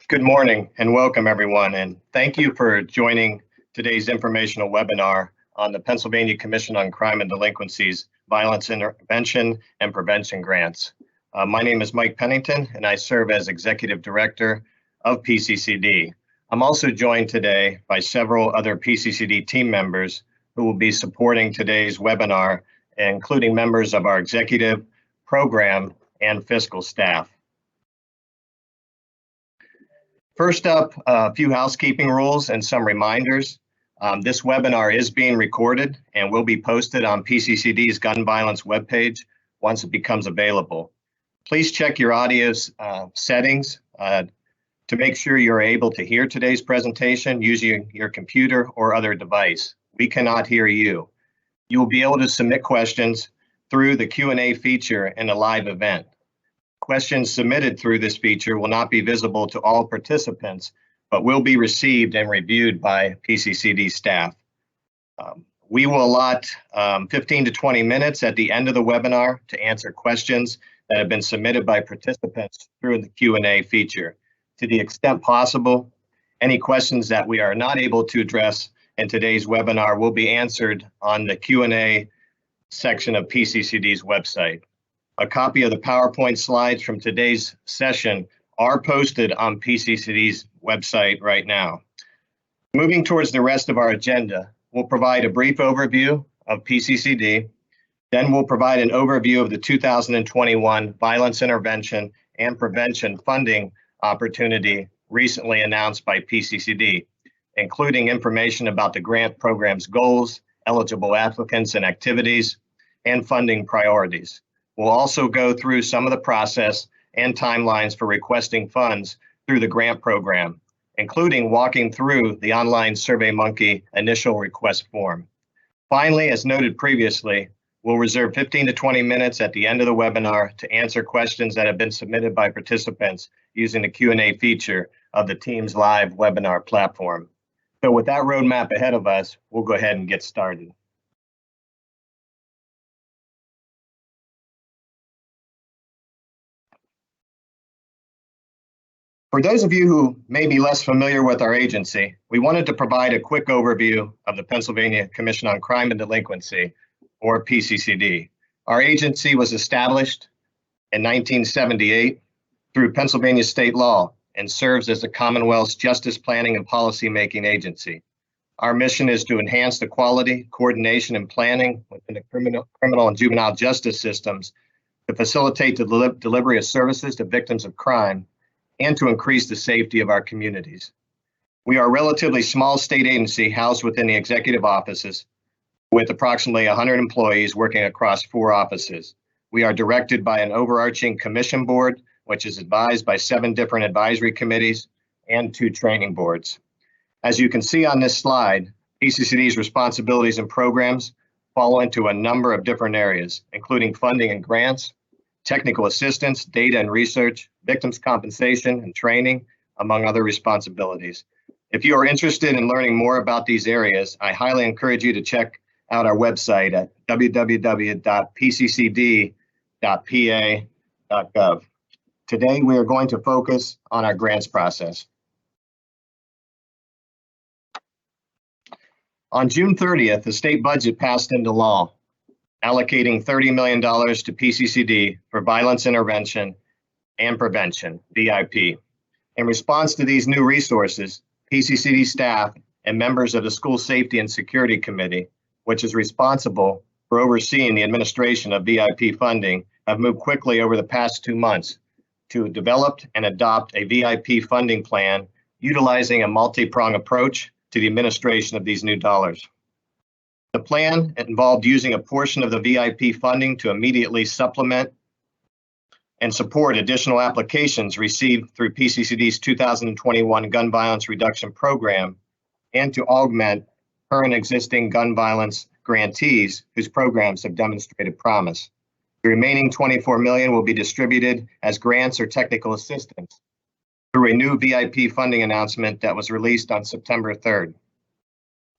Good morning and welcome everyone, and thank you for joining today's informational webinar on the Pennsylvania Commission on Crime and Delinquency's Violence Intervention and Prevention Grants. My name is Mike Pennington and I serve as Executive Director of PCCD. I'm also joined today by several other PCCD team members who will be supporting today's webinar, including members of our executive, program, and fiscal staff. First up, a few housekeeping rules and some reminders. This webinar is being recorded and will be posted on PCCD's gun violence webpage once it becomes available. Please check your audio settings to make sure you're able to hear today's presentation using your computer or other device. We cannot hear you. You will be able to submit questions through the Q&A feature in a live event. Questions submitted through this feature will not be visible to all participants, but will be received and reviewed by PCCD staff. We will allot 15 to 20 minutes at the end of the webinar to answer questions that have been submitted by participants through the Q&A feature. To the extent possible, any questions that we are not able to address in today's webinar will be answered on the Q&A section of PCCD's website. A copy of the PowerPoint slides from today's session are posted on PCCD's website right now. Moving towards the rest of our agenda, we'll provide a brief overview of PCCD, then we'll provide an overview of the 2021 Violence Intervention and Prevention Funding Opportunity recently announced by PCCD, including information about the grant program's goals, eligible applicants and activities, and funding priorities. We'll also go through some of the process and timelines for requesting funds through the grant program, including walking through the online SurveyMonkey initial request form. Finally, as noted previously, we'll reserve 15 to 20 minutes at the end of the webinar to answer questions that have been submitted by participants using the Q&A feature of the Teams Live webinar platform. So with that roadmap ahead of us, we'll go ahead and get started. For those of you who may be less familiar with our agency, we wanted to provide a quick overview of the Pennsylvania Commission on Crime and Delinquency, or PCCD. Our agency was established in 1978 through Pennsylvania state law and serves as the Commonwealth's justice planning and policy-making agency. Our mission is to enhance the quality, coordination, and planning within the criminal and juvenile justice systems to facilitate the delivery of services to victims of crime and to increase the safety of our communities. We are a relatively small state agency housed within the executive offices with approximately 100 employees working across 4 offices. We are directed by an overarching commission board, which is advised by 7 different advisory committees and 2 training boards. As you can see on this slide, PCCD's responsibilities and programs fall into a number of different areas, including funding and grants, technical assistance, data and research, victims compensation and training, among other responsibilities. If you are interested in learning more about these areas, I highly encourage you to check out our website at www.pccd.pa.gov. Today, we are going to focus on our grants process. On June 30th, the state budget passed into law, allocating $30 million to PCCD for violence intervention and prevention, VIP. In response to these new resources, PCCD staff and members of the School Safety and Security Committee, which is responsible for overseeing the administration of VIP funding, have moved quickly over the past 2 months to develop and adopt a VIP funding plan utilizing a multi-pronged approach to the administration of these new dollars. The plan involved using a portion of the VIP funding to immediately supplement and support additional applications received through PCCD's 2021 Gun Violence Reduction Program and to augment current existing gun violence grantees whose programs have demonstrated promise. The remaining $24 million will be distributed as grants or technical assistance through a new VIP funding announcement that was released on September 3rd.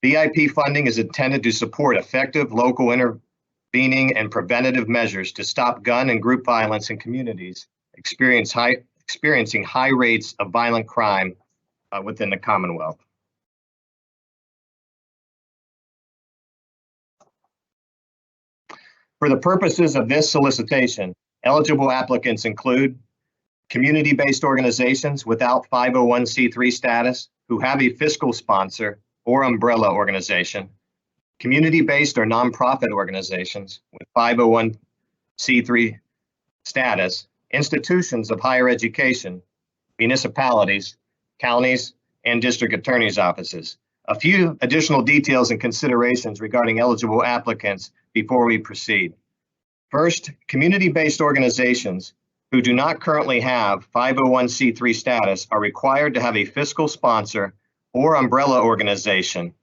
VIP funding is intended to support effective local intervening and preventative measures to stop gun and group violence in communities experience high experiencing high rates of violent crime within the Commonwealth. For the purposes of this solicitation, eligible applicants include community-based organizations without 501c3 status who have a fiscal sponsor or umbrella organization, community-based or nonprofit organizations with 501c3 status, institutions of higher education, municipalities, counties, and district attorney's offices. A few additional details and considerations regarding eligible applicants before we proceed. First, community-based organizations who do not currently have 501c3 status are required to have a fiscal sponsor or umbrella organization,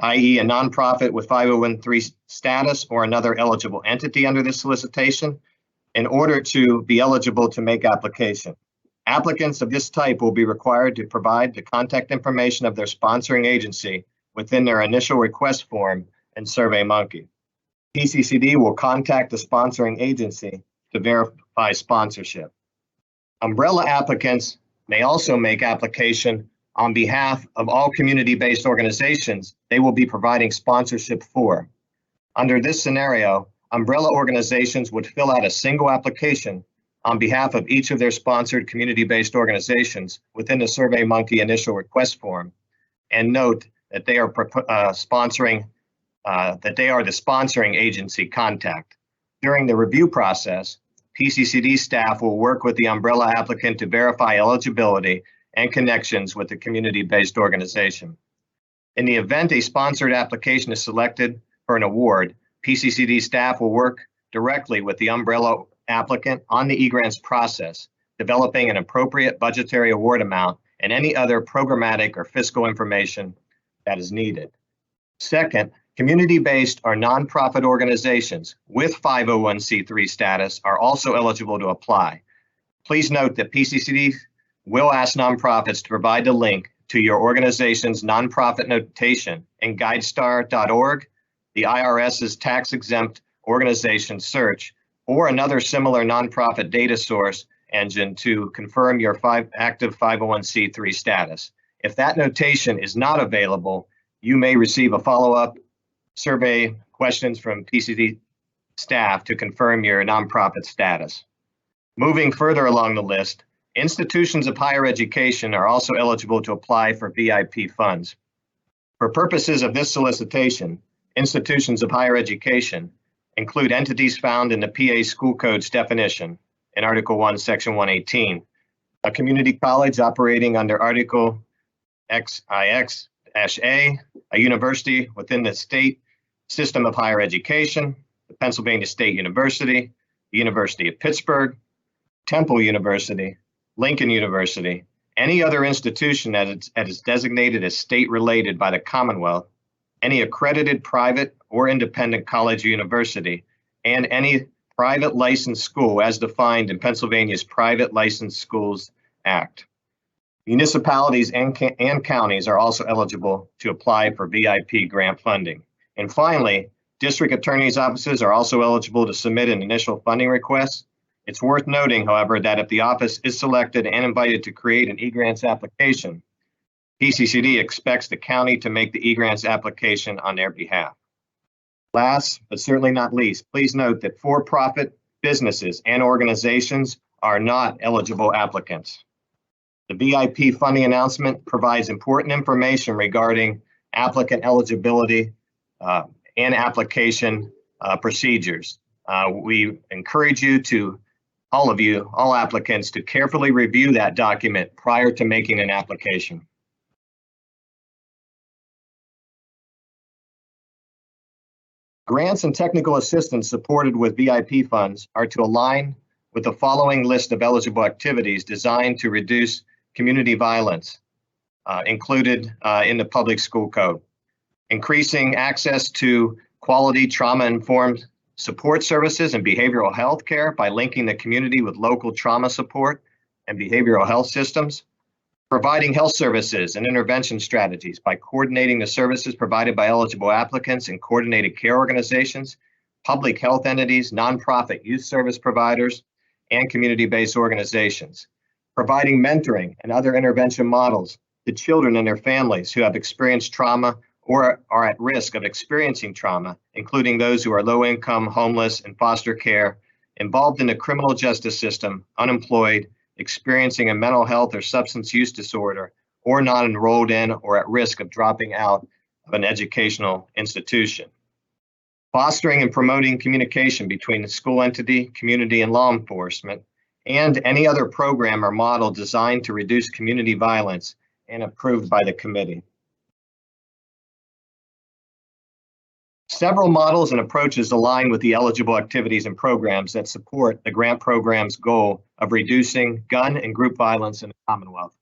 i.e. a nonprofit with 501c3 status or another eligible entity under this solicitation, in order to be eligible to make application. Applicants of this type will be required to provide the contact information of their sponsoring agency within their initial request form in SurveyMonkey. PCCD will contact the sponsoring agency to verify sponsorship. Umbrella applicants may also make application on behalf of all community-based organizations they will be providing sponsorship for. Under this scenario, umbrella organizations would fill out a single application on behalf of each of their sponsored community-based organizations within the SurveyMonkey initial request form, and note that they are the sponsoring agency contact. During the review process, PCCD staff will work with the umbrella applicant to verify eligibility and connections with the community-based organization. In the event a sponsored application is selected for an award, PCCD staff will work directly with the umbrella applicant on the e-grants process, developing an appropriate budgetary award amount and any other programmatic or fiscal information that is needed. Second, community-based or nonprofit organizations with 501c3 status are also eligible to apply. Please note that PCCD will ask nonprofits to provide the link to your organization's nonprofit notation in guidestar.org, the IRS's tax-exempt organization search, or another similar nonprofit data source engine to confirm your active 501c3 status. If that notation is not available, you may receive a follow-up survey questions from PCCD staff to confirm your nonprofit status. Moving further along the list, institutions of higher education are also eligible to apply for VIP funds. For purposes of this solicitation, institutions of higher education include entities found in the PA School Code's definition in Article 1, Section 118, a community college operating under Article XIX-A, a university within the state system of higher education, the Pennsylvania State University, the University of Pittsburgh, Temple University, Lincoln University, any other institution that is designated as state-related by the Commonwealth, any accredited private or independent college or university, and any private licensed school as defined in Pennsylvania's Private Licensed Schools Act. Municipalities and counties are also eligible to apply for VIP grant funding. And finally, district attorney's offices are also eligible to submit an initial funding request. It's worth noting, however, that if the office is selected and invited to create an e-grants application, PCCD expects the county to make the e-grants application on their behalf. Last, but certainly not least, please note that for-profit businesses and organizations are not eligible applicants. The VIP funding announcement provides important information regarding applicant eligibility and application procedures. We encourage you to, all applicants, to carefully review that document prior to making an application. Grants and technical assistance supported with VIP funds are to align with the following list of eligible activities designed to reduce community violence included in the public school code. Increasing access to quality trauma-informed support services and behavioral health care by linking the community with local trauma support and behavioral health systems. Providing health services and intervention strategies by coordinating the services provided by eligible applicants and coordinated care organizations, public health entities, nonprofit youth service providers, and community-based organizations. providing mentoring and other intervention models to children and their families who have experienced trauma or are at risk of experiencing trauma, including those who are low income, homeless, in foster care, involved in the criminal justice system, unemployed, experiencing a mental health or substance use disorder, or not enrolled in or at risk of dropping out of an educational institution. Fostering and promoting communication between the school entity, community, and law enforcement, and any other program or model designed to reduce community violence and approved by the committee. Several models and approaches align with the eligible activities and programs that support the grant program's goal of reducing gun and group violence in the Commonwealth.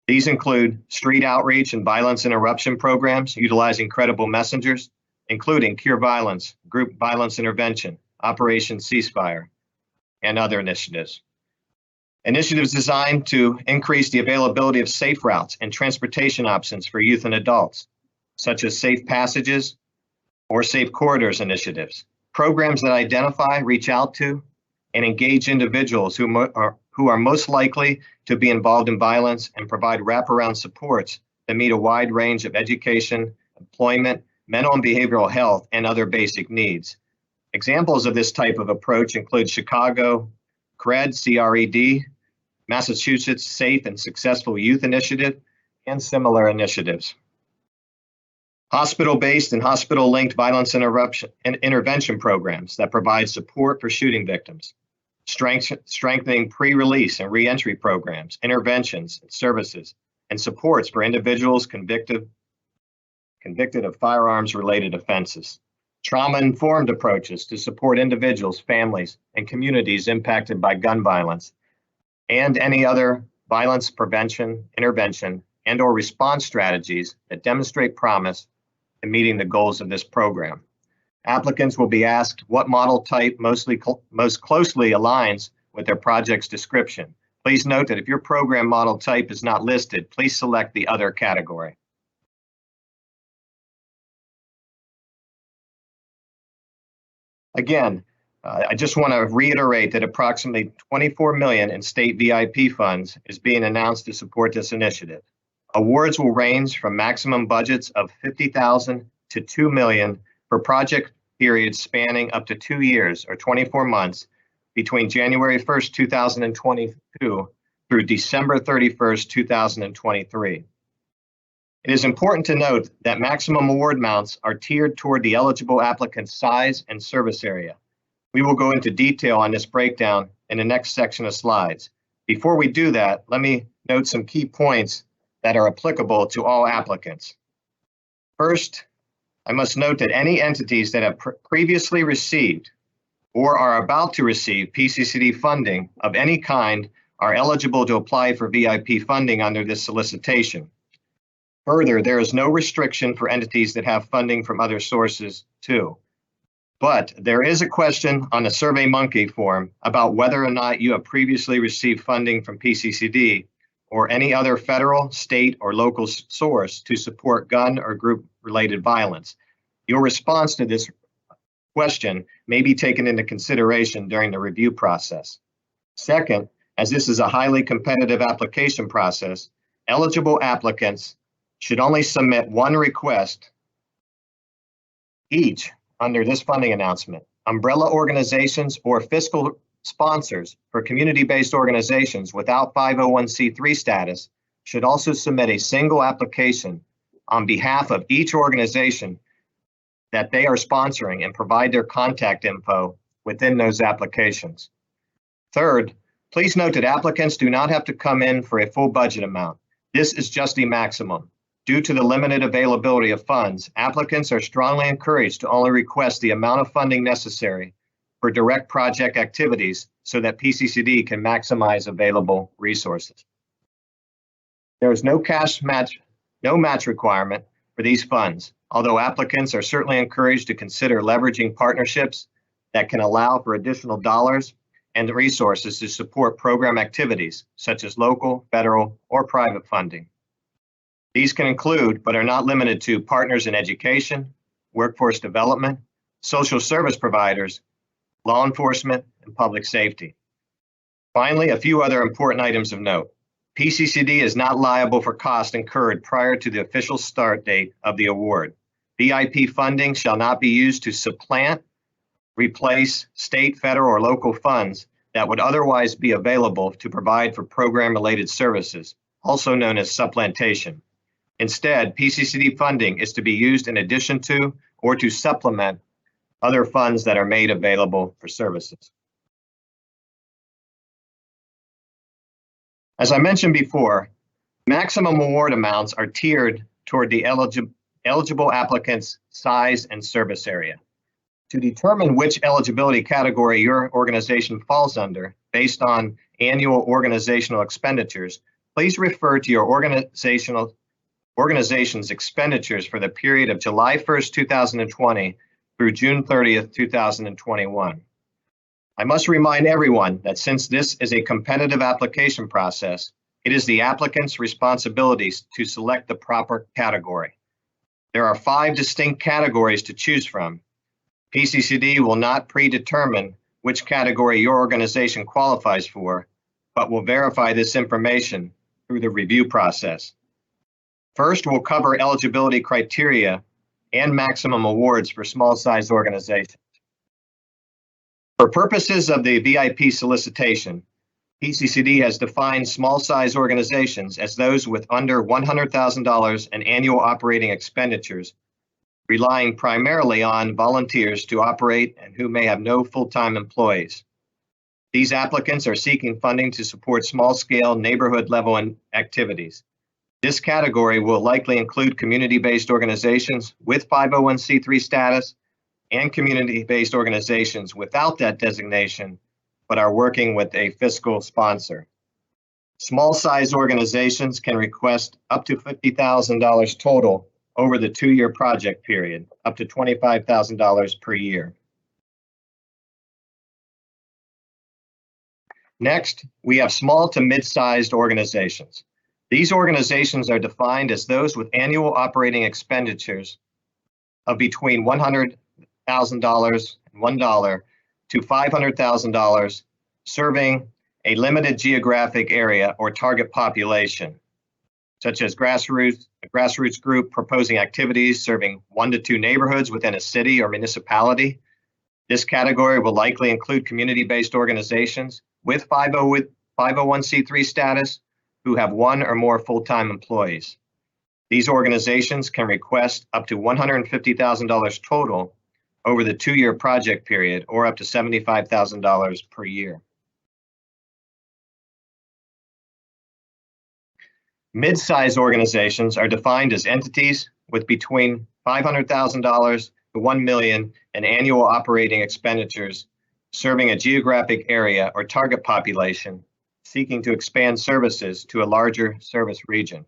These include street outreach and violence interruption programs utilizing credible messengers, including Cure Violence, Group Violence Intervention, Operation Ceasefire, and other initiatives. Initiatives designed to increase the availability of safe routes and transportation options for youth and adults, such as Safe Passages or Safe Corridors initiatives. Programs that identify, reach out to, and engage individuals who are most likely to be involved in violence and provide wraparound supports that meet a wide range of education, employment, mental and behavioral health, and other basic needs. Examples of this type of approach include Chicago CRED, C-R-E-D, Massachusetts Safe and Successful Youth Initiative, and similar initiatives. Hospital-based and hospital-linked violence interruption and intervention programs that provide support for shooting victims, strengthening pre-release and re-entry programs, interventions and services, and supports for individuals convicted of firearms-related offenses. Trauma-informed approaches to support individuals, families, and communities impacted by gun violence, and any other violence prevention, intervention, and/or response strategies that demonstrate promise in meeting the goals of this program. Applicants will be asked what model type most closely aligns with their project's description. Please note that if your program model type is not listed, please select the other category. Again, I just want to reiterate that approximately $24 million in state VIP funds is being announced to support this initiative. Awards will range from maximum budgets of $50,000 to $2 million for project periods spanning up to 2 years or 24 months between January 1st, 2022 through December 31st, 2023. It is important to note that maximum award amounts are tiered toward the eligible applicant's size and service area. We will go into detail on this breakdown in the next section of slides. Before we do that, let me note some key points that are applicable to all applicants. First, I must note that any entities that have previously received or are about to receive PCCD funding of any kind are eligible to apply for VIP funding under this solicitation. Further, there is no restriction for entities that have funding from other sources too. But there is a question on the SurveyMonkey form about whether or not you have previously received funding from PCCD or any other federal, state, or local source to support gun or group-related violence. Your response to this question may be taken into consideration during the review process. Second, as this is a highly competitive application process, eligible applicants should only submit one request each under this funding announcement. Umbrella organizations or fiscal sponsors for community-based organizations without 501c3 status should also submit a single application on behalf of each organization that they are sponsoring and provide their contact info within those applications. Third, please note that applicants do not have to come in for a full budget amount. This is just the maximum. Due to the limited availability of funds, applicants are strongly encouraged to only request the amount of funding necessary for direct project activities so that PCCD can maximize available resources. There is no match requirement for these funds, although applicants are certainly encouraged to consider leveraging partnerships that can allow for additional dollars and resources to support program activities such as local, federal, or private funding. These can include, but are not limited to, partners in education, workforce development, social service providers, law enforcement, and public safety. Finally, a few other important items of note. PCCD is not liable for costs incurred prior to the official start date of the award. VIP funding shall not be used to supplant, replace state, federal, or local funds that would otherwise be available to provide for program-related services, also known as supplantation. Instead, PCCD funding is to be used in addition to or to supplement other funds that are made available for services. As I mentioned before, maximum award amounts are tiered toward the eligible applicant's size and service area. To determine which eligibility category your organization falls under based on annual organizational expenditures, please refer to your organization's expenditures for the period of July 1st, 2020 through June 30th, 2021. I must remind everyone that since this is a competitive application process, it is the applicant's responsibilities to select the proper category. There are 5 distinct categories to choose from. PCCD will not predetermine which category your organization qualifies for, but will verify this information through the review process. First, we'll cover eligibility criteria and maximum awards for small-sized organizations. For purposes of the VIP solicitation, PCCD has defined small-sized organizations as those with under $100,000 in annual operating expenditures, relying primarily on volunteers to operate and who may have no full-time employees. These applicants are seeking funding to support small-scale neighborhood-level activities. This category will likely include community-based organizations with 501c3 status and community-based organizations without that designation, but are working with a fiscal sponsor. Small-sized organizations can request up to $50,000 total over the 2-year project period, up to $25,000 per year. Next, we have small to mid-sized organizations. These organizations are defined as those with annual operating expenditures of between $100,000 and $1 to $500,000, serving a limited geographic area or target population, such as a grassroots group proposing activities serving 1 to 2 neighborhoods within a city or municipality. This category will likely include community-based organizations with 501c3 status who have 1 or more full-time employees. These organizations can request up to $150,000 total over the 2-year project period, or up to $75,000 per year. Mid-sized organizations are defined as entities with between $500,000 to $1 million in annual operating expenditures, serving a geographic area or target population, seeking to expand services to a larger service region.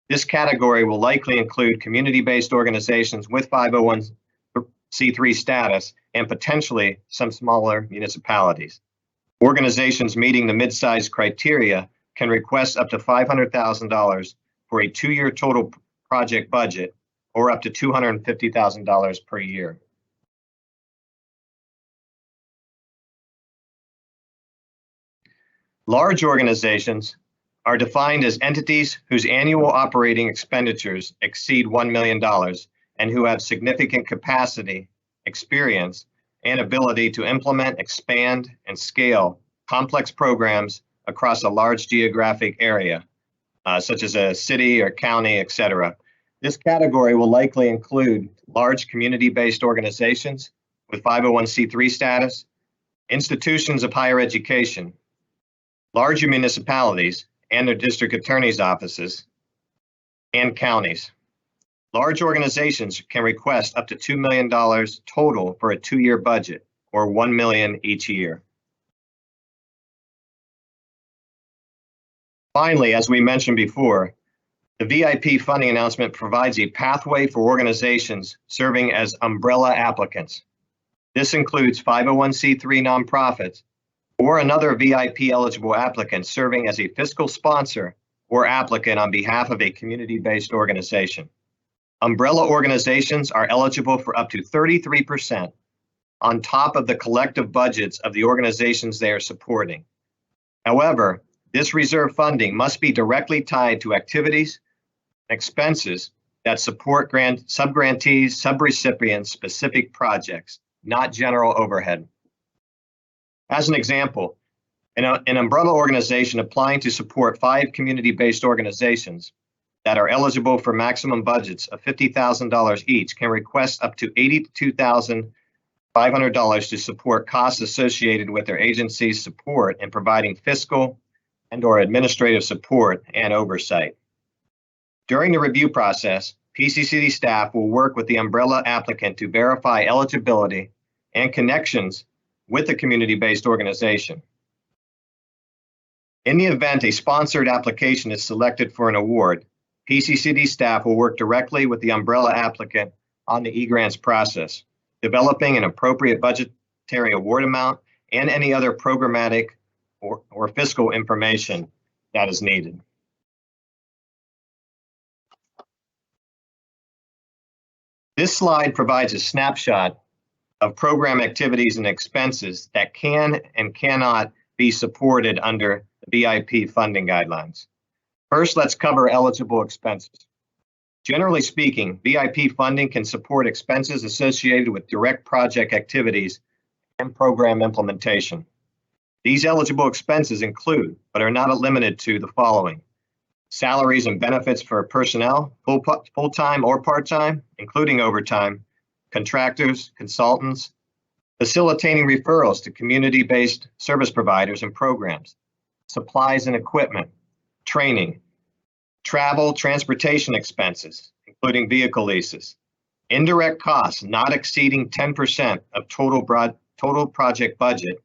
This category will likely include community-based organizations with 501c3 status and potentially some smaller municipalities. Organizations meeting the mid-size criteria can request up to $500,000 for a 2-year total project budget, or up to $250,000 per year. Large organizations are defined as entities whose annual operating expenditures exceed $1 million and who have significant capacity, experience, and ability to implement, expand, and scale complex programs across a large geographic area, such as a city or county, etc. This category will likely include large community-based organizations with 501c3 status, institutions of higher education, larger municipalities and their district attorney's offices, and counties. Large organizations can request up to $2 million total for a 2-year budget, or $1 million each year. Finally, as we mentioned before, the VIP funding announcement provides a pathway for organizations serving as umbrella applicants. This includes 501c3 nonprofits or another VIP eligible applicant serving as a fiscal sponsor or applicant on behalf of a community-based organization. Umbrella organizations are eligible for up to 33% on top of the collective budgets of the organizations they are supporting. However, this reserve funding must be directly tied to activities and expenses that support subgrantees, subrecipients, specific projects, not general overhead. As an example, an umbrella organization applying to support 5 community-based organizations that are eligible for maximum budgets of $50,000 each can request up to $82,500 to support costs associated with their agency's support in providing fiscal and/or administrative support and oversight. During the review process, PCCD staff will work with the umbrella applicant to verify eligibility and connections with the community-based organization. In the event a sponsored application is selected for an award, PCCD staff will work directly with the umbrella applicant on the e-grants process, developing an appropriate budgetary award amount and any other programmatic or fiscal information that is needed. This slide provides a snapshot of program activities and expenses that can and cannot be supported under the BIP funding guidelines. First, let's cover eligible expenses. Generally speaking, BIP funding can support expenses associated with direct project activities and program implementation. These eligible expenses include, but are not limited to, the following: salaries and benefits for personnel, full-time or part-time, including overtime, contractors, consultants, facilitating referrals to community-based service providers and programs, supplies and equipment, training, travel, transportation expenses, including vehicle leases, indirect costs not exceeding 10% of total project budget,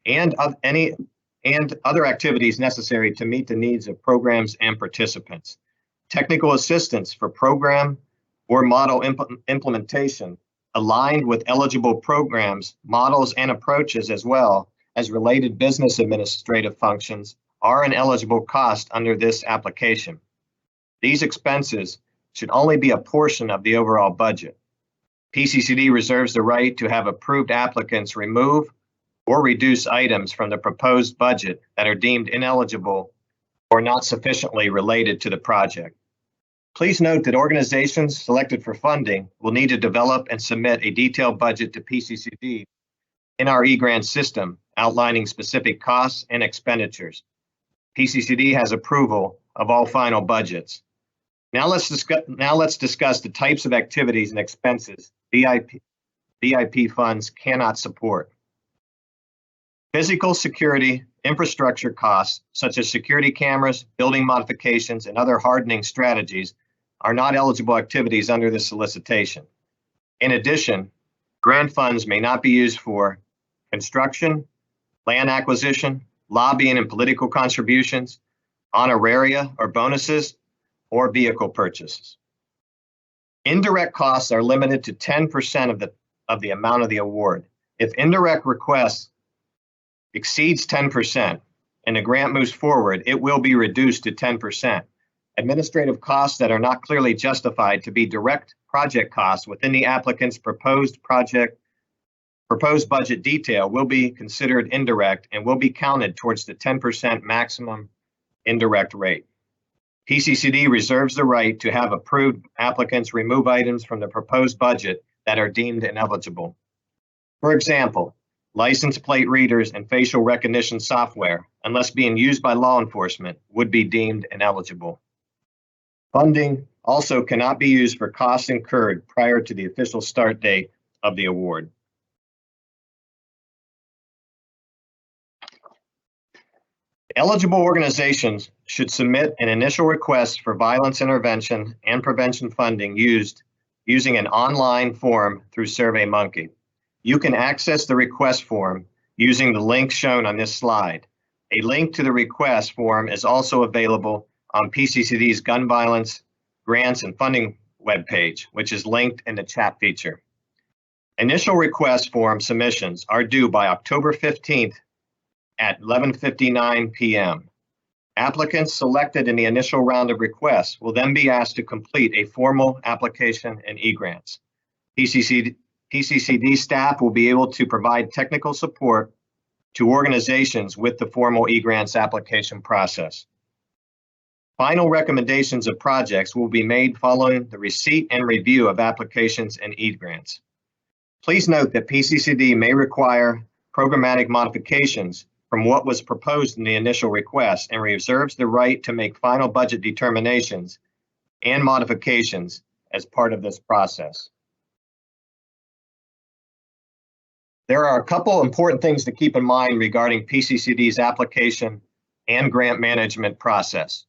and other activities necessary to meet the needs of programs and participants. Technical assistance for program or model implementation aligned with eligible programs, models, and approaches, as well as related business administrative functions, are an eligible cost under this application. These expenses should only be a portion of the overall budget. PCCD reserves the right to have approved applicants remove or reduce items from the proposed budget that are deemed ineligible or not sufficiently related to the project. Please note that organizations selected for funding will need to develop and submit a detailed budget to PCCD in our e-grant system, outlining specific costs and expenditures. PCCD has approval of all final budgets. Now let's discuss the types of activities and expenses BIP funds cannot support. Physical security infrastructure costs, such as security cameras, building modifications, and other hardening strategies, are not eligible activities under this solicitation. In addition, grant funds may not be used for construction, land acquisition, lobbying and political contributions, honoraria or bonuses, or vehicle purchases. Indirect costs are limited to 10% of the amount of the award. If indirect requests exceeds 10% and the grant moves forward, it will be reduced to 10%. Administrative costs that are not clearly justified to be direct project costs within the applicant's proposed budget detail will be considered indirect and will be counted towards the 10% maximum indirect rate. PCCD reserves the right to have approved applicants remove items from the proposed budget that are deemed ineligible. For example, license plate readers and facial recognition software, unless being used by law enforcement, would be deemed ineligible. Funding also cannot be used for costs incurred prior to the official start date of the award. Eligible organizations should submit an initial request for violence intervention and prevention funding using an online form through SurveyMonkey. You can access the request form using the link shown on this slide. A link to the request form is also available on PCCD's Gun Violence Grants and Funding webpage, which is linked in the chat feature. Initial request form submissions are due by October 15th at 11:59 p.m. Applicants selected in the initial round of requests will then be asked to complete a formal application and e-grants. PCCD staff will be able to provide technical support to organizations with the formal e-grants application process. Final recommendations of projects will be made following the receipt and review of applications and e-grants. Please note that PCCD may require programmatic modifications from what was proposed in the initial request and reserves the right to make final budget determinations and modifications as part of this process. There are a couple important things to keep in mind regarding PCCD's application and grant management process.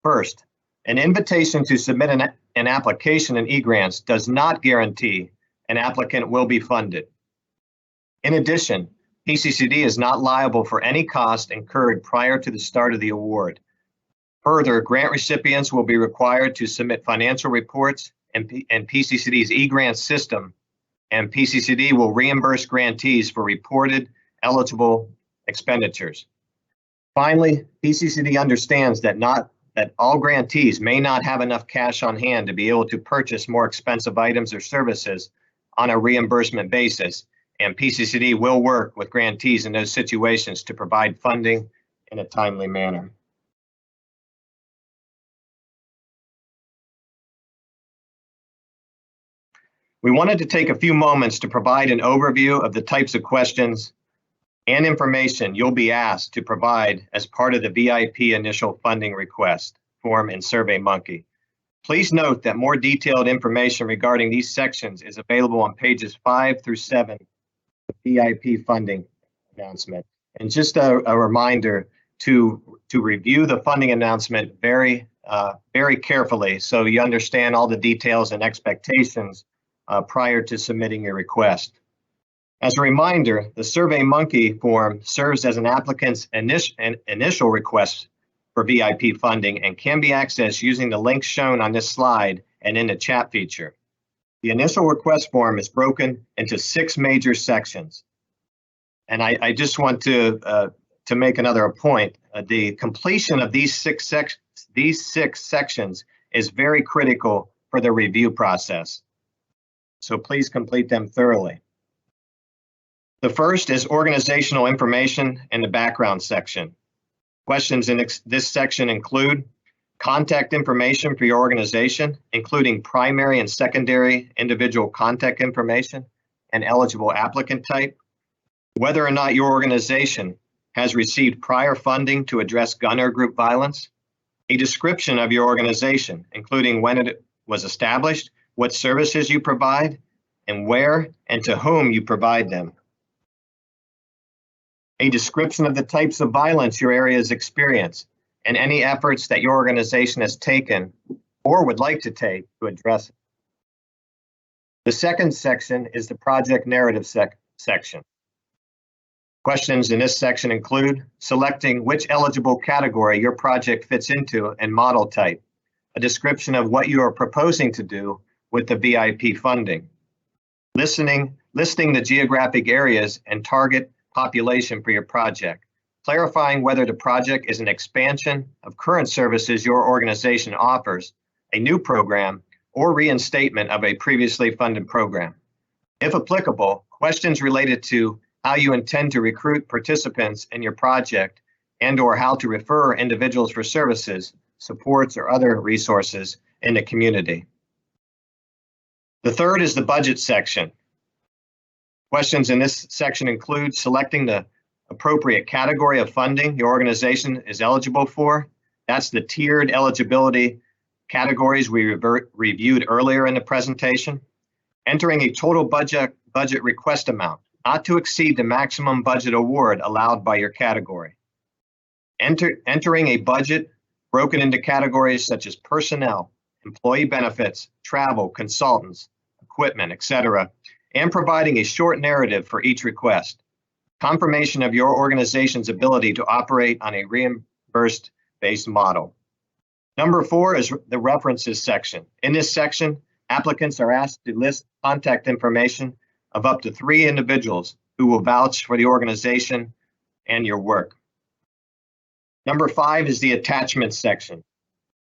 First, an invitation to submit an application in e-grants does not guarantee an applicant will be funded. In addition, PCCD is not liable for any cost incurred prior to the start of the award. Further, grant recipients will be required to submit financial reports and PCCD's e-grant system, and PCCD will reimburse grantees for reported eligible expenditures. Finally, PCCD understands that all grantees may not have enough cash on hand to be able to purchase more expensive items or services on a reimbursement basis, and PCCD will work with grantees in those situations to provide funding in a timely manner. We wanted to take a few moments to provide an overview of the types of questions and information you'll be asked to provide as part of the VIP initial funding request form in SurveyMonkey. Please note that more detailed information regarding these sections is available on pages 5 through 7 of the VIP funding announcement. And just a reminder to review the funding announcement very carefully so you understand all the details and expectations prior to submitting your request. As a reminder, the SurveyMonkey form serves as an applicant's initial request for VIP funding and can be accessed using the links shown on this slide and in the chat feature. The initial request form is broken into 6 major sections. And I just want to make another point. The completion of these six sections is very critical for the review process. So please complete them thoroughly. The first is organizational information in the background section. Questions in this section include contact information for your organization, including primary and secondary individual contact information and eligible applicant type, whether or not your organization has received prior funding to address gun or group violence, a description of your organization, including when it was established, what services you provide, and where and to whom you provide them. A description of the types of violence your areas experience and any efforts that your organization has taken or would like to take to address it. The second section is the project narrative section. Questions in this section include selecting which eligible category your project fits into and model type, a description of what you are proposing to do with the VIP funding, listing the geographic areas and target population for your project, clarifying whether the project is an expansion of current services your organization offers, a new program, or reinstatement of a previously funded program. If applicable, questions related to how you intend to recruit participants in your project and/or how to refer individuals for services, supports, or other resources in the community. The third is the budget section. Questions in this section include selecting the appropriate category of funding your organization is eligible for. That's the tiered eligibility categories we reviewed earlier in the presentation. Entering a total budget request amount, not to exceed the maximum budget award allowed by your category. Entering a budget broken into categories such as personnel, employee benefits, travel, consultants, equipment, etc., and providing a short narrative for each request. Confirmation of your organization's ability to operate on a reimbursed-based model. Number 4 is the references section. In this section, applicants are asked to list contact information of up to 3 individuals who will vouch for the organization and your work. Number 5 is the attachment section.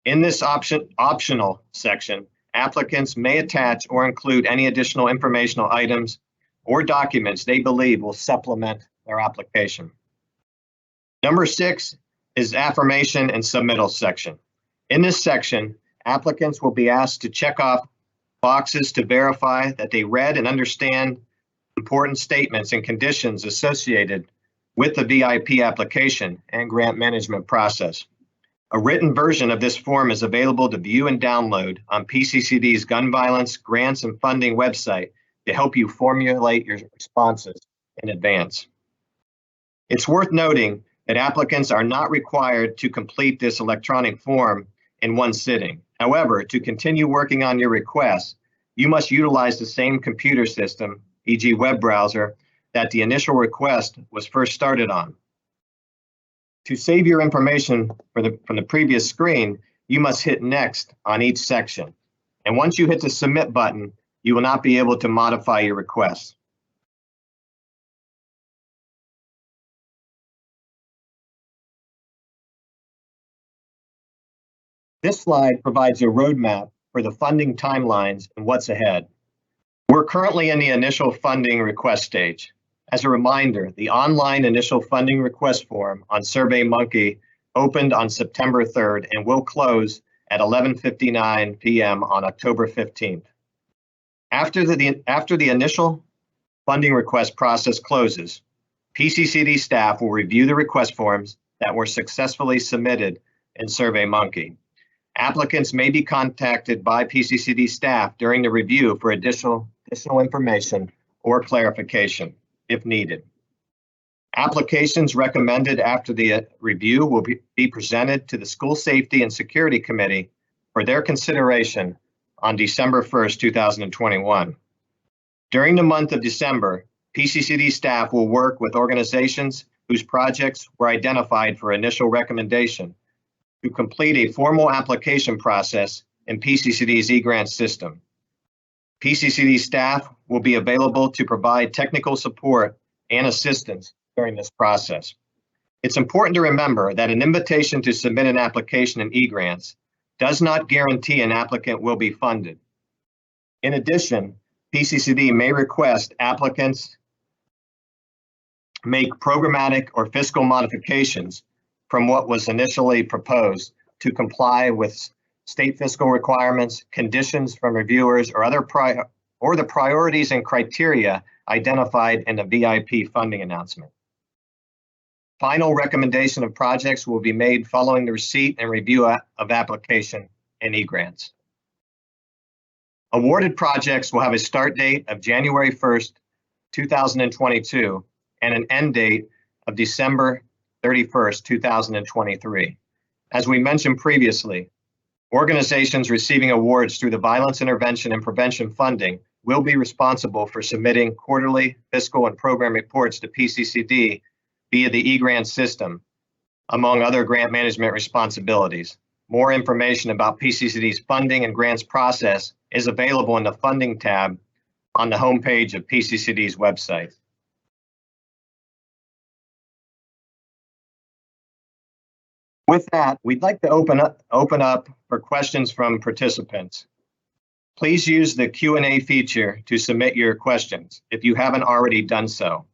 In this optional section, applicants may attach or include any additional informational items or documents they believe will supplement their application. Number 6 is affirmation and submittal section. In this section, applicants will be asked to check off boxes to verify that they read and understand important statements and conditions associated with the VIP application and grant management process. A written version of this form is available to view and download on PCCD's Gun Violence Grants and Funding website to help you formulate your responses in advance. It's worth noting that applicants are not required to complete this electronic form in one sitting. However, to continue working on your request, you must utilize the same computer system, e.g. web browser, that the initial request was first started on. To save your information from the previous screen, you must hit Next on each section. And once you hit the Submit button, you will not be able to modify your request. This slide provides a roadmap for the funding timelines and what's ahead. We're currently in the initial funding request stage. As a reminder, the online initial funding request form on SurveyMonkey opened on September 3rd and will close at 11:59 p.m. on October 15th. After the initial funding request process closes, PCCD staff will review the request forms that were successfully submitted in SurveyMonkey. Applicants may be contacted by PCCD staff during the review for additional information or clarification if needed. Applications recommended after the review will be presented to the School Safety and Security Committee for their consideration on December 1st, 2021. During the month of December, PCCD staff will work with organizations whose projects were identified for initial recommendation to complete a formal application process in PCCD's eGrant system. PCCD staff will be available to provide technical support and assistance during this process. It's important to remember that an invitation to submit an application in eGrants does not guarantee an applicant will be funded. In addition, PCCD may request applicants make programmatic or fiscal modifications from what was initially proposed to comply with state fiscal requirements, conditions from reviewers, or the priorities and criteria identified in the VIP funding announcement. Final recommendation of projects will be made following the receipt and review of application and eGrants. Awarded projects will have a start date of January 1st, 2022, and an end date of December 31st, 2023. As we mentioned previously, organizations receiving awards through the Violence Intervention and Prevention Funding will be responsible for submitting quarterly fiscal and program reports to PCCD via the eGrant system, among other grant management responsibilities. More information about PCCD's funding and grants process is available in the Funding tab on the homepage of PCCD's website. With that, we'd like to open up for questions from participants. Please use the Q&A feature to submit your questions if you haven't already done so.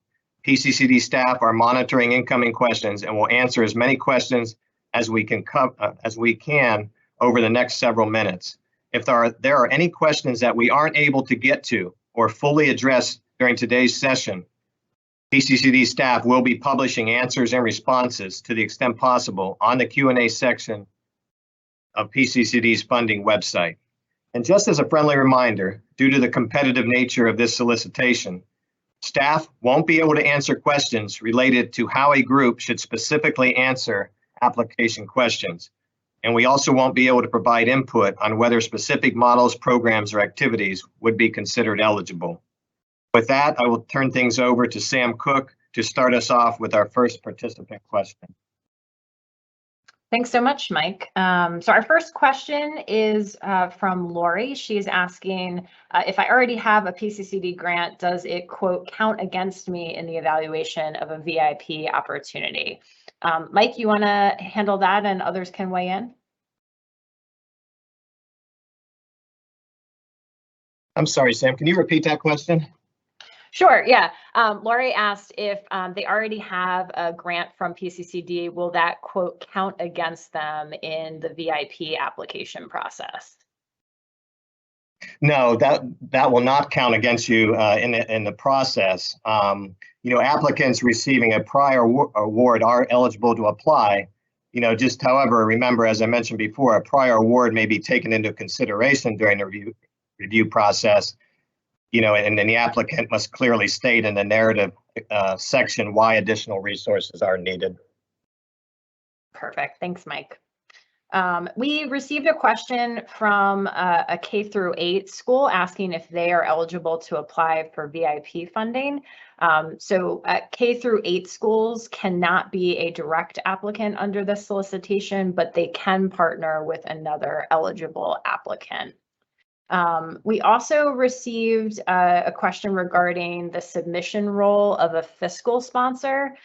PCCD staff are monitoring incoming questions and will answer as many questions as we can over the next several minutes. If there are any questions that we aren't able to get to or fully address during today's session, PCCD staff will be publishing answers and responses to the extent possible on the Q&A section of PCCD's funding website. And just as a friendly reminder, due to the competitive nature of this solicitation, staff won't be able to answer questions related to how a group should specifically answer application questions. And we also won't be able to provide input on whether specific models, programs, or activities would be considered eligible. With that, I will turn things over to Sam Cook to start us off with our first participant question. Thanks so much, Mike. So our first question is from Lori. She is asking, if I already have a PCCD grant, does it, quote, count against me in the evaluation of a VIP opportunity? Mike, you want to handle that and others can weigh in? I'm sorry, Sam, can you repeat that question? Sure, yeah. Lori asked if they already have a grant from PCCD, will that quote count against them in the VIP application process? No, that will not count against you in the process. Applicants receiving a prior award are eligible to apply. Just however, remember, as I mentioned before, a prior award may be taken into consideration during the review process. And then the applicant must clearly state in the narrative section why additional resources are needed. Perfect. Thanks, Mike. We received a question from a K through 8 school asking if they are eligible to apply for VIP funding. So K through 8 schools cannot be a direct applicant under this solicitation, but they can partner with another eligible applicant. We also received a question regarding the submission role of a fiscal sponsor.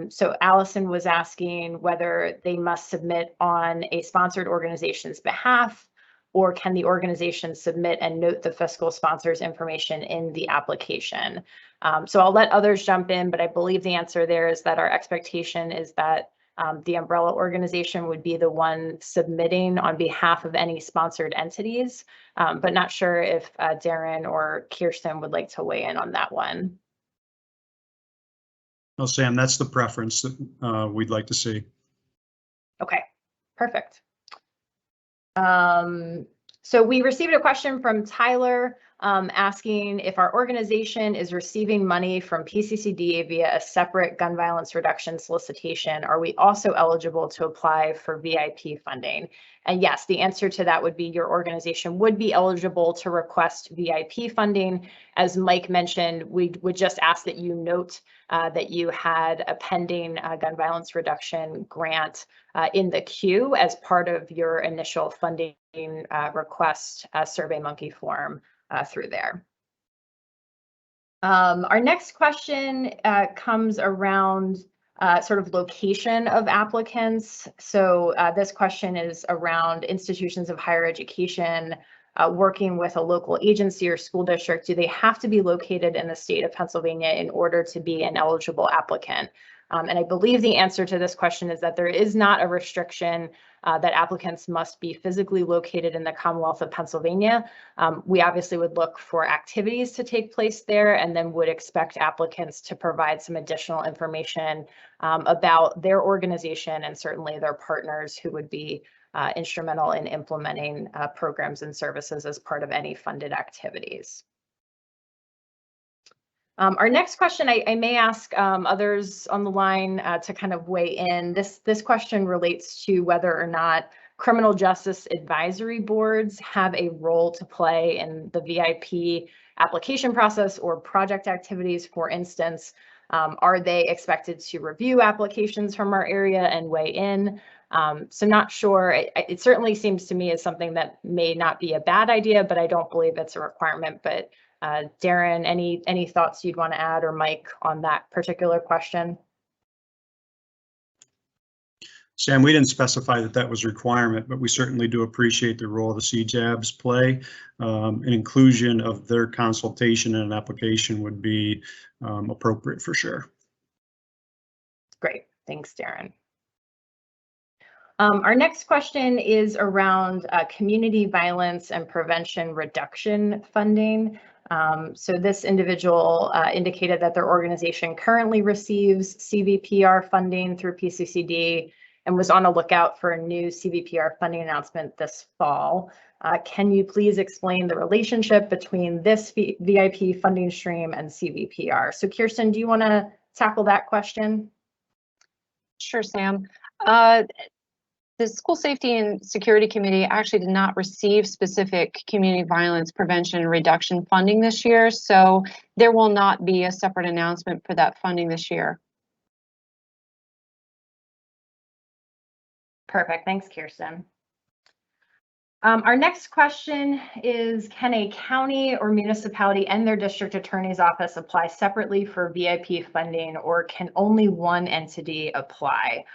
So Allison was asking whether they must submit on a sponsored organization's behalf, or can the organization submit and note the fiscal sponsor's information in the application? So I'll let others jump in, but I believe the answer there is that our expectation is that the umbrella organization would be the one submitting on behalf of any sponsored entities, but not sure if Darren or Kirsten would like to weigh in on that one. Well, Sam, that's the preference that we'd like to see. Okay, perfect. So we received a question from Tyler asking if our organization is receiving money from PCCD via a separate gun violence reduction solicitation, are we also eligible to apply for VIP funding? And yes, the answer to that would be your organization would be eligible to request VIP funding. As Mike mentioned, we would just ask that you note that you had a pending gun violence reduction grant in the queue as part of your initial funding request SurveyMonkey form through there. Our next question comes around sort of location of applicants. So this question is around institutions of higher education working with a local agency or school district. Do they have to be located in the state of Pennsylvania in order to be an eligible applicant? And I believe the answer to this question is that there is not a restriction that applicants must be physically located in the Commonwealth of Pennsylvania. We obviously would look for activities to take place there and then would expect applicants to provide some additional information about their organization and certainly their partners who would be instrumental in implementing programs and services as part of any funded activities. Our next question, I may ask others on the line to kind of weigh in. This question relates to whether or not criminal justice advisory boards have a role to play in the VIP application process or project activities. For instance, are they expected to review applications from our area and weigh in? So not sure. It certainly seems to me as something that may not be a bad idea, but I don't believe it's a requirement. But Darren, any thoughts you'd want to add, or Mike, on that particular question? Sam, we didn't specify that that was a requirement, but we certainly do appreciate the role the CJABs play. An inclusion of their consultation in an application would be appropriate for sure. Great, thanks, Darren. Our next question is around community violence and prevention reduction funding. So this individual indicated that their organization currently receives CVPR funding through PCCD and was on a lookout for a new CVPR funding announcement this fall. Can you please explain the relationship between this VIP funding stream and CVPR? So Kirsten, do you want to tackle that question? Sure, Sam. The School Safety and Security Committee actually did not receive specific community violence prevention and reduction funding this year, so there will not be a separate announcement for that funding this year. Perfect, thanks, Kirsten. Our next question is, can a county or municipality and their district attorney's office apply separately for VIP funding, or can only one entity apply?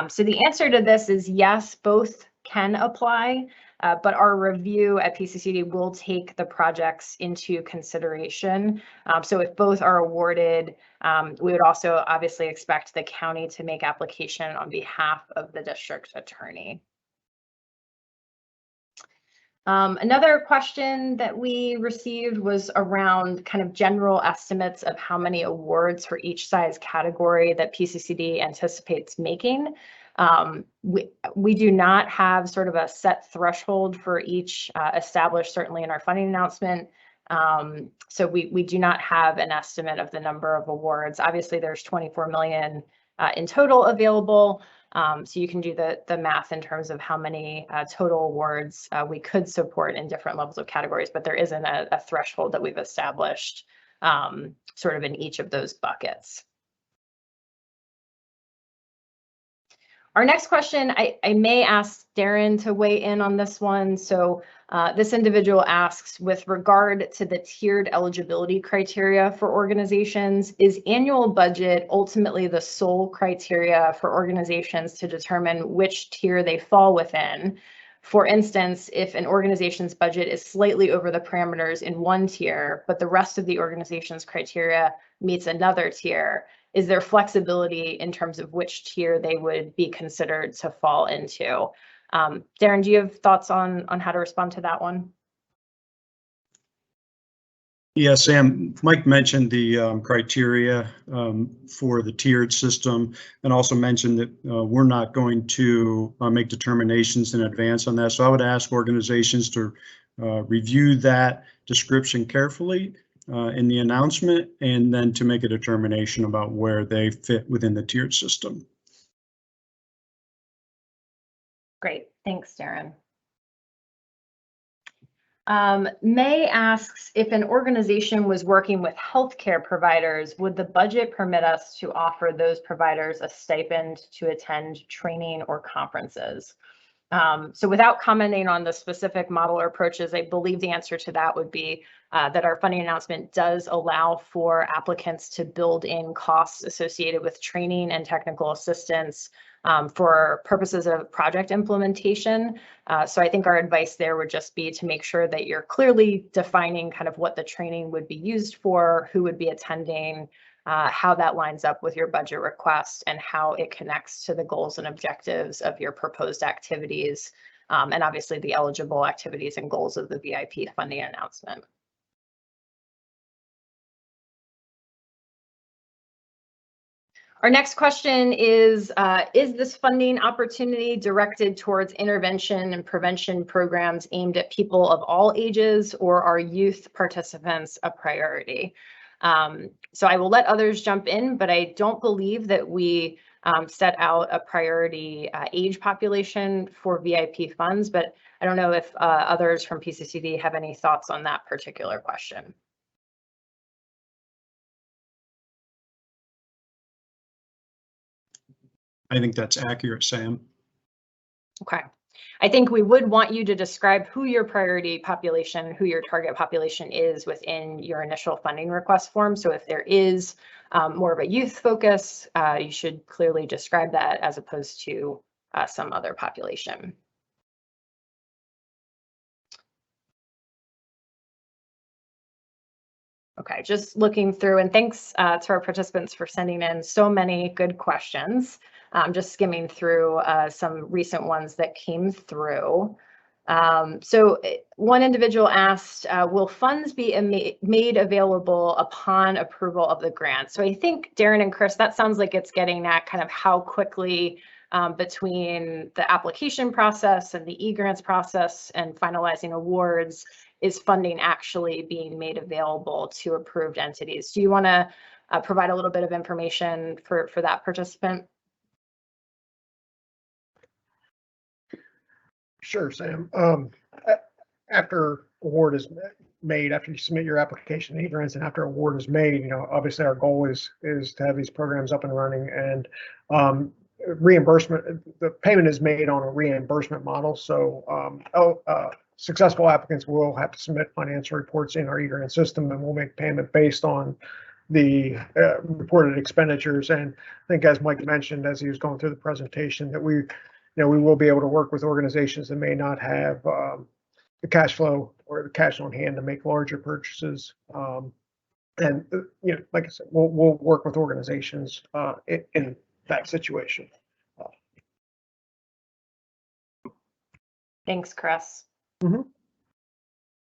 So the answer to this is yes, both can apply. but our review at PCCD will take the projects into consideration. So if both are awarded, we would also obviously expect the county to make application on behalf of the district attorney. Another question that we received was around kind of general estimates of how many awards for each size category that PCCD anticipates making. We do not have sort of a set threshold for each established, certainly in our funding announcement. So we do not have an estimate of the number of awards. Obviously, there's 24 million in total available. So you can do the math in terms of how many total awards we could support in different levels of categories, but there isn't a threshold that we've established sort of in each of those buckets. Our next question, I may ask Darren to weigh in on this one. So this individual asks, with regard to the tiered eligibility criteria for organizations, is annual budget ultimately the sole criteria for organizations to determine which tier they fall within? For instance, if an organization's budget is slightly over the parameters in one tier, but the rest of the organization's criteria meets another tier, is there flexibility in terms of which tier they would be considered to fall into? Darren, do you have thoughts on how to respond to that one? Yeah, Sam, Mike mentioned the criteria for the tiered system and also mentioned that we're not going to make determinations in advance on that. So I would ask organizations to review that description carefully in the announcement and then to make a determination about where they fit within the tiered system. Great, thanks, Darren. May asks, if an organization was working with healthcare providers, would the budget permit us to offer those providers a stipend to attend training or conferences? So without commenting on the specific model or approaches, I believe the answer to that would be that our funding announcement does allow for applicants to build in costs associated with training and technical assistance for purposes of project implementation. So I think our advice there would just be to make sure that you're clearly defining kind of what the training would be used for, who would be attending, how that lines up with your budget request, and how it connects to the goals and objectives of your proposed activities, and obviously the eligible activities and goals of the VIP funding announcement. Our next question is this funding opportunity directed towards intervention and prevention programs aimed at people of all ages, or are youth participants a priority? So I will let others jump in, but I don't believe that we set out a priority age population for VIP funds, but I don't know if others from PCCD have any thoughts on that particular question. I think that's accurate, Sam. Okay. I think we would want you to describe who your priority population, who your target population is within your initial funding request form. So if there is more of a youth focus, you should clearly describe that as opposed to some other population. Okay, just looking through, and thanks to our participants for sending in so many good questions. Just skimming through some recent ones that came through. So one individual asked, will funds be made available upon approval of the grant? So I think, Darren and Chris, that sounds like it's getting at kind of how quickly between the application process and the e-grants process and finalizing awards is funding actually being made available to approved entities. Do you want to provide a little bit of information for that participant? Sure, Sam. After award is made, after you submit your application to e-grants and after award is made, you know, obviously our goal is to have these programs up and running, and reimbursement, the payment is made on a reimbursement model. So successful applicants will have to submit financial reports in our e-grant system, and we'll make payment based on the reported expenditures. And I think, as Mike mentioned as he was going through the presentation, that we we will be able to work with organizations that may not have the cash flow or the cash on hand to make larger purchases. And like I said, we'll work with organizations in that situation. Thanks, Chris. Mhm.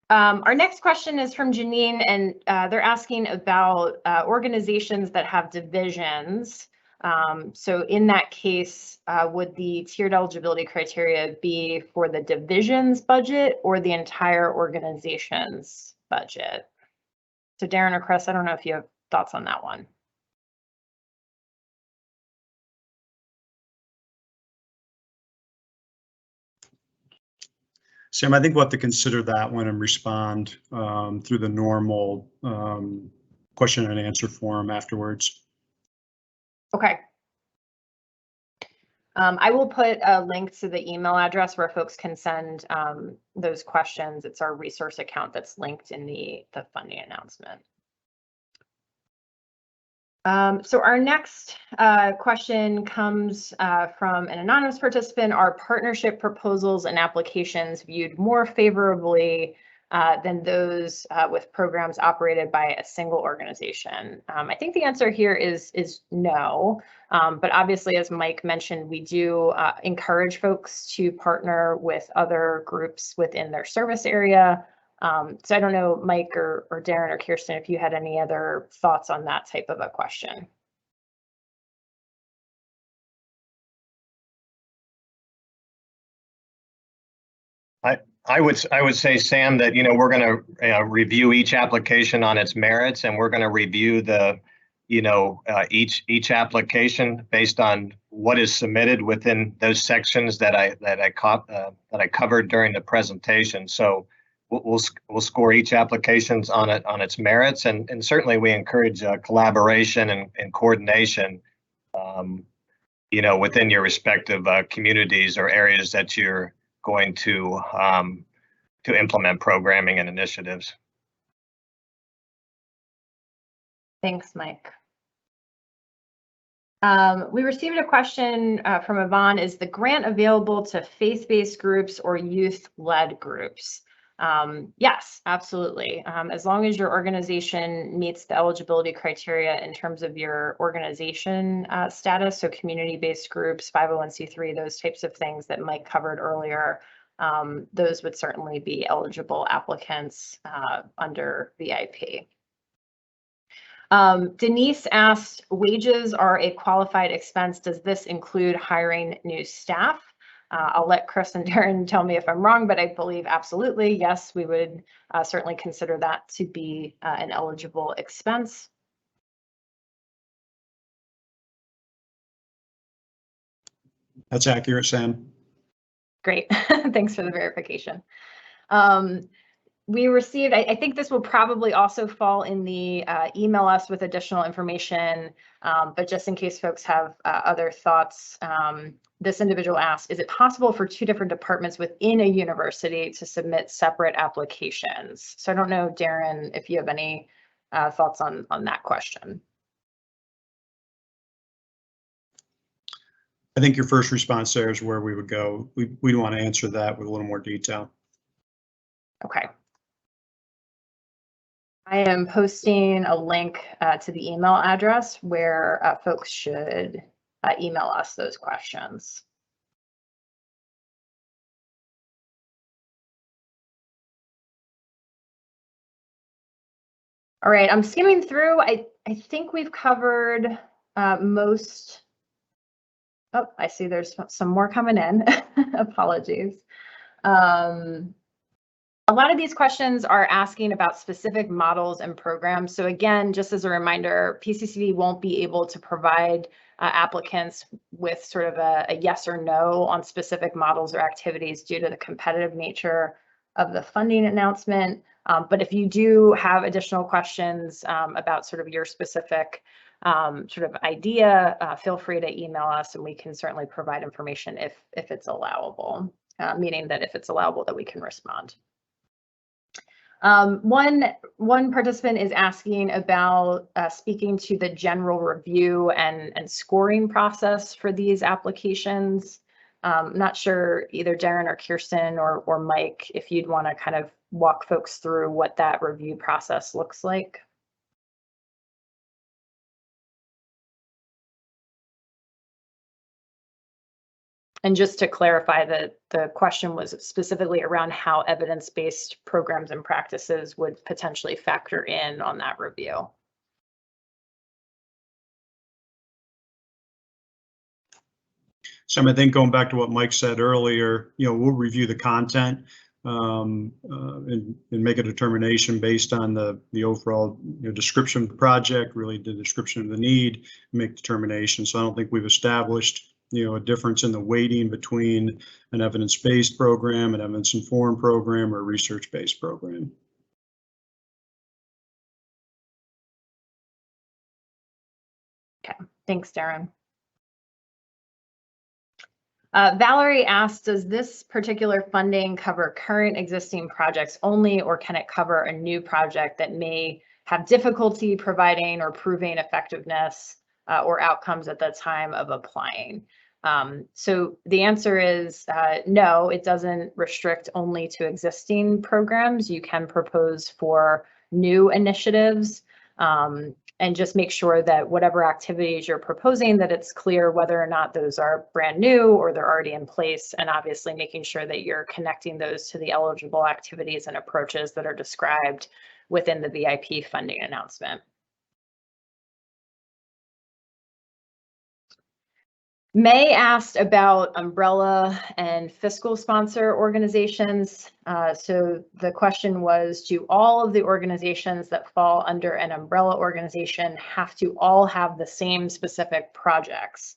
Our next question is from Janine, and they're asking about organizations that have divisions. So in that case, would the tiered eligibility criteria be for the division's budget or the entire organization's budget? So Darren or Chris, I don't know if you have thoughts on that one. Sam, I think we'll have to consider that one and respond through the normal question and answer forum afterwards. Okay. I will put a link to the email address where folks can send those questions. It's our resource account that's linked in the funding announcement. So our next question comes from an anonymous participant. Are partnership proposals and applications viewed more favorably than those with programs operated by a single organization? I think the answer here is no, but obviously, as Mike mentioned, we do encourage folks to partner with other groups within their service area. So I don't know, Mike or Darren or Kirsten, if you had any other thoughts on that type of a question. I would say, Sam, that we're going to review each application on its merits, and we're going to review the each application based on what is submitted within those sections that I covered during the presentation. So we'll score each application on its merits, and certainly we encourage collaboration and coordination, within your respective communities or areas that you're going to implement programming and initiatives. Thanks, Mike. We received a question from Yvonne. Is the grant available to faith-based groups or youth-led groups? Yes, absolutely. As long as your organization meets the eligibility criteria in terms of your organization status, so community-based groups, 501c3, those types of things that Mike covered earlier, those would certainly be eligible applicants under VIP. Denise asked, wages are a qualified expense. Does this include hiring new staff? I'll let Chris and Darren tell me if I'm wrong, but I believe absolutely, yes, we would certainly consider that to be an eligible expense. That's accurate, Sam. Great, thanks for the verification. We received, I think this will probably also fall in the email us with additional information, but just in case folks have other thoughts, this individual asked, is it possible for two different departments within a university to submit separate applications? So I don't know, Darren, if you have any thoughts on that question. I think your first response there is where we would go. We want to answer that with a little more detail. Okay. I am posting a link to the email address where folks should email us those questions. All right, I'm skimming through. I think we've covered most. Oh, I see there's some more coming in. Apologies. A lot of these questions are asking about specific models and programs. So again, just as a reminder, PCCD won't be able to provide applicants with sort of a yes or no on specific models or activities due to the competitive nature of the funding announcement. But if you do have additional questions about sort of your specific sort of idea, feel free to email us and we can certainly provide information if it's allowable, meaning that if it's allowable that we can respond. One participant is asking about speaking to the general review and scoring process for these applications. I'm not sure either Darren or Kirsten or Mike, if you'd want to kind of walk folks through what that review process looks like. And just to clarify, that the question was specifically around how evidence-based programs and practices would potentially factor in on that review. So I think going back to what Mike said earlier, we'll review the content and make a determination based on the overall description of the project, really the description of the need, make determination. So I don't think we've established a difference in the weighting between an evidence-based program, an evidence-informed program, or a research-based program. Okay, thanks, Darren. Valerie asked, does this particular funding cover current existing projects only, or can it cover a new project that may have difficulty providing or proving effectiveness or outcomes at the time of applying? So the answer is no, it doesn't restrict only to existing programs. You can propose for new initiatives. And just make sure that whatever activities you're proposing, that it's clear whether or not those are brand new or they're already in place, and obviously making sure that you're connecting those to the eligible activities and approaches that are described within the VIP funding announcement. May asked about umbrella and fiscal sponsor organizations. So the question was, do all of the organizations that fall under an umbrella organization have to all have the same specific projects?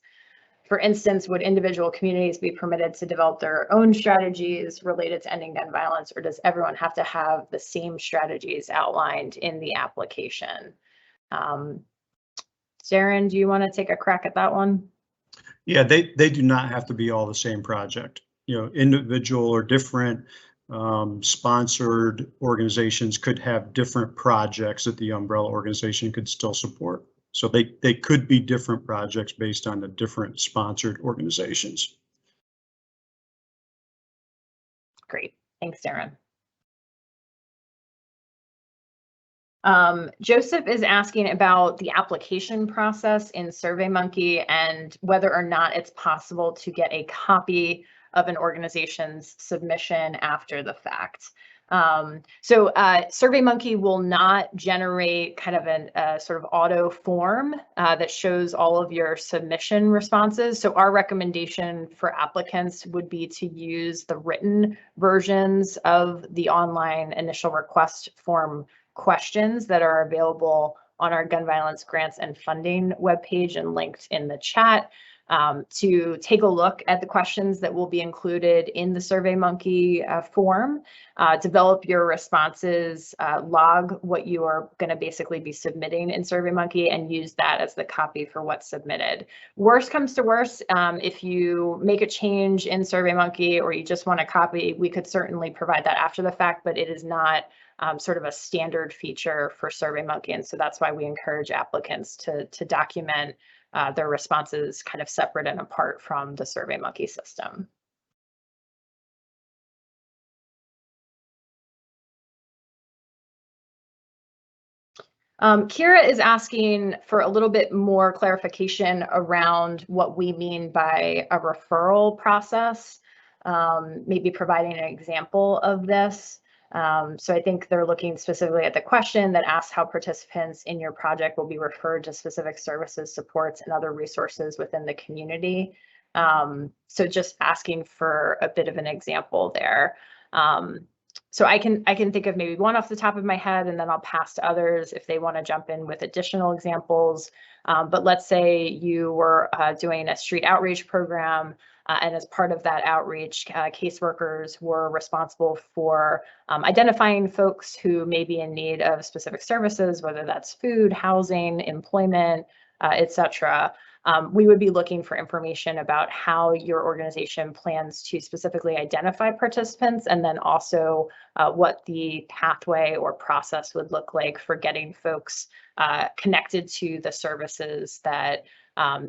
For instance, would individual communities be permitted to develop their own strategies related to ending gun violence, or does everyone have to have the same strategies outlined in the application? Darren, do you want to take a crack at that one? Yeah, they do not have to be all the same project. Individual or different sponsored organizations could have different projects that the umbrella organization could still support. So they could be different projects based on the different sponsored organizations. Great, thanks, Darren. Joseph is asking about the application process in SurveyMonkey and whether or not it's possible to get a copy of an organization's submission after the fact. So SurveyMonkey will not generate kind of a sort of auto form that shows all of your submission responses. So our recommendation for applicants would be to use the written versions of the online initial request form questions that are available on our gun violence grants and funding webpage and linked in the chat, to take a look at the questions that will be included in the SurveyMonkey form, develop your responses, log what you are going to basically be submitting in SurveyMonkey, and use that as the copy for what's submitted. Worst comes to worst, if you make a change in SurveyMonkey or you just want a copy, we could certainly provide that after the fact, but it is not sort of a standard feature for SurveyMonkey, and so that's why we encourage applicants to document their responses kind of separate and apart from the SurveyMonkey system. Kira is asking for a little bit more clarification around what we mean by a referral process, maybe providing an example of this. So I think they're looking specifically at the question that asks how participants in your project will be referred to specific services, supports, and other resources within the community. So just asking for a bit of an example there. So I can think of maybe one off the top of my head, and then I'll pass to others if they want to jump in with additional examples. But let's say you were doing a street outreach program, and as part of that outreach, caseworkers were responsible for identifying folks who may be in need of specific services, whether that's food, housing, employment, etc. we would be looking for information about how your organization plans to specifically identify participants, and then also what the pathway or process would look like for getting folks connected to the services that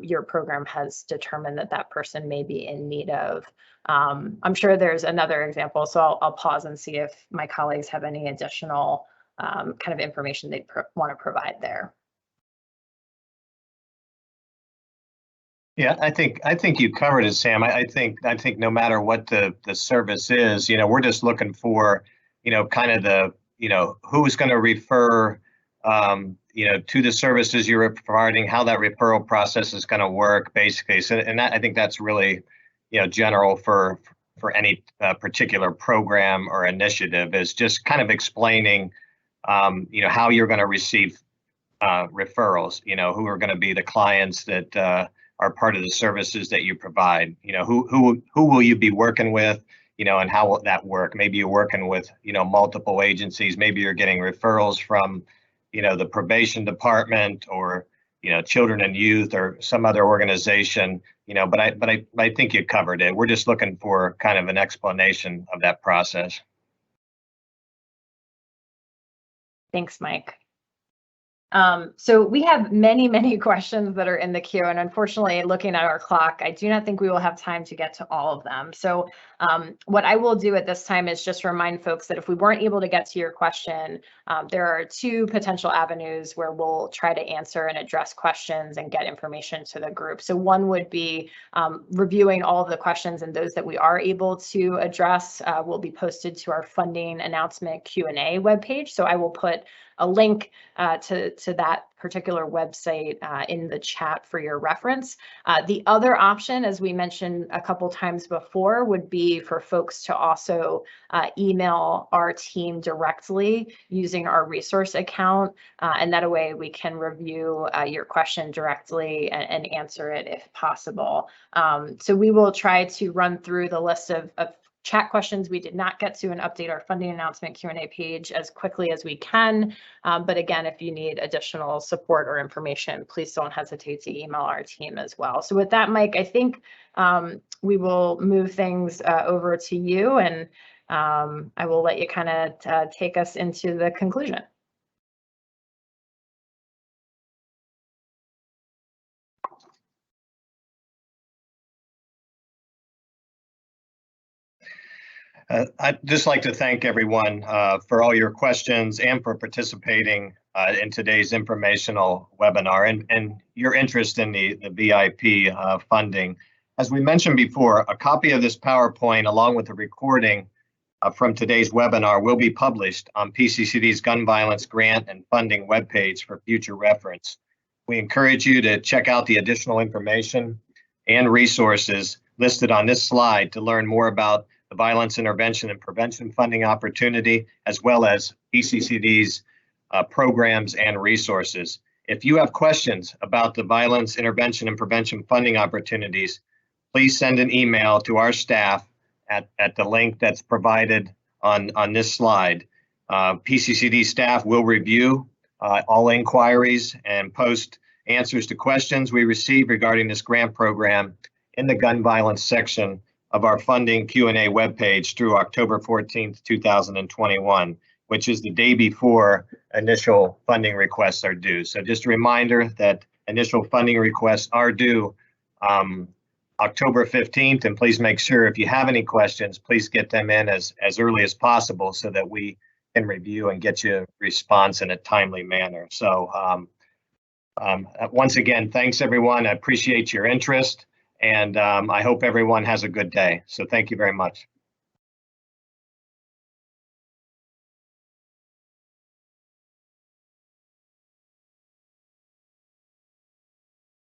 your program has determined that that person may be in need of. I'm sure there's another example, so I'll pause and see if my colleagues have any additional kind of information they want to provide there. Yeah, I think you covered it, Sam. I think no matter what the service is, we're just looking for, kind of the, who's going to refer, to the services you're providing, how that referral process is going to work, basically. So, and I think that's really, general for any particular program or initiative, is just kind of explaining, how you're going to receive referrals. Who are going to be the clients that are part of the services that you provide. Who will you be working with? And how will that work? Maybe you're working with multiple agencies. Maybe you're getting referrals from the probation department, or children and youth, or some other organization. But I think you covered it. We're just looking for kind of an explanation of that process. Thanks, Mike. So we have many questions that are in the queue, and unfortunately, looking at our clock, I do not think we will have time to get to all of them. So what I will do at this time is just remind folks that if we weren't able to get to your question, there are two potential avenues where we'll try to answer and address questions and get information to the group. So one would be reviewing all of the questions, and those that we are able to address will be posted to our funding announcement Q&A webpage. So I will put a link to that particular website in the chat for your reference. The other option, as we mentioned a couple times before, would be for folks to also email our team directly using our resource account, and that way we can review your question directly and answer it if possible. So we will try to run through the list of chat questions we did not get to and update our funding announcement Q&A page as quickly as we can. But again, if you need additional support or information, please don't hesitate to email our team as well. So with that, Mike, I think we will move things over to you, and I will let you kind of take us into the conclusion. I'd just like to thank everyone for all your questions and for participating in today's informational webinar, and your interest in the VIP funding. As we mentioned before, a copy of this PowerPoint along with the recording from today's webinar will be published on PCCD's Gun Violence Grant and Funding webpage for future reference. We encourage you to check out the additional information and resources listed on this slide to learn more about the Violence Intervention and Prevention Funding opportunity, as well as PCCD's programs and resources. If you have questions about the Violence Intervention and Prevention Funding opportunities, please send an email to our staff at the link that's provided on this slide. PCCD staff will review all inquiries and post answers to questions we receive regarding this grant program in the gun violence section of our funding Q&A webpage through October 14th, 2021, which is the day before initial funding requests are due. So just a reminder that initial funding requests are due October 15th, and please make sure if you have any questions, please get them in as early as possible so that we can review and get you a response in a timely manner. So once again, thanks everyone. I appreciate your interest. And I hope everyone has a good day. So thank you very much.